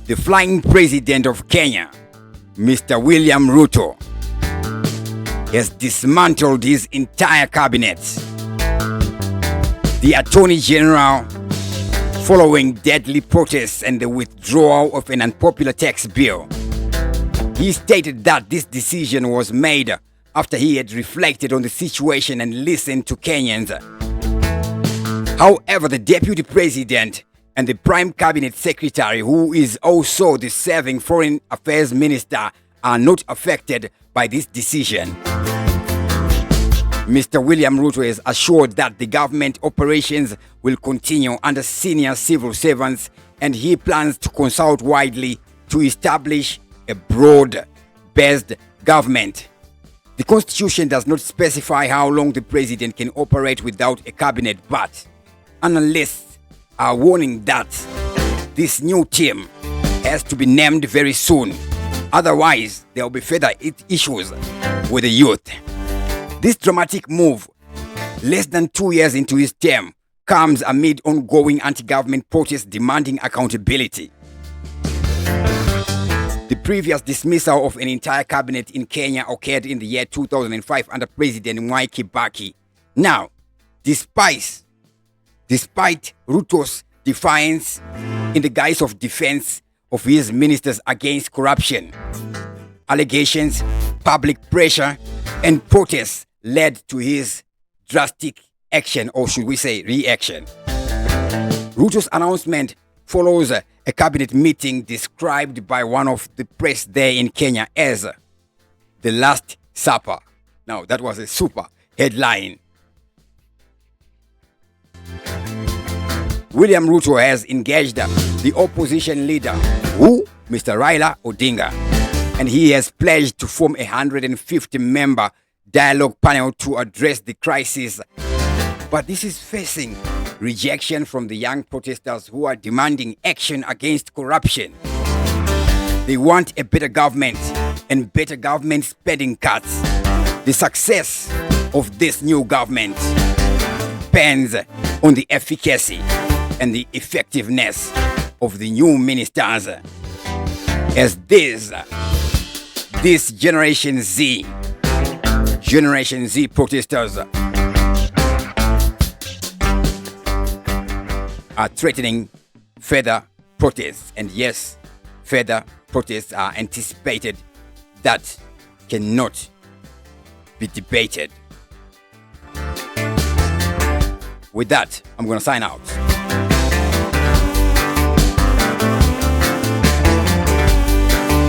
The flying president of Kenya, Mr. William Ruto, has dismantled his entire cabinet. The Attorney General, following deadly protests and the withdrawal of an unpopular tax bill, he stated that this decision was made after he had reflected on the situation and listened to Kenyans. However, the Deputy President and the Prime Cabinet Secretary, who is also the serving Foreign Affairs Minister, are not affected by this decision. Mr. William Ruto has assured that the government operations will continue under senior civil servants, and he plans to consult widely to establish a broad-based government. The Constitution does not specify how long the president can operate without a cabinet, but analysts are warning that this new team has to be named very soon. Otherwise, there will be further issues with the youth. This dramatic move, less than 2 years into his term, comes amid ongoing anti-government protests demanding accountability. The previous dismissal of an entire cabinet in Kenya occurred in the year 2005 under President Mwai Kibaki. Now, despite Ruto's defiance in the guise of defense of his ministers against corruption, allegations, public pressure, and protests led to his drastic action, or should we say reaction. Ruto's announcement follows a cabinet meeting described by one of the press there in Kenya as the Last Supper. Now, that was a super headline. William Ruto has engaged the opposition leader, Mr. Raila Odinga, and he has pledged to form a 150-member dialogue panel to address the crisis. But this is facing rejection from the young protesters who are demanding action against corruption. They want a better government and better government spending cuts. The success of this new government depends on the efficacy and the effectiveness of the new ministers, as this Generation Z protesters are threatening further protests. And yes, further protests are anticipated that cannot be debated. With that, I'm going to sign out.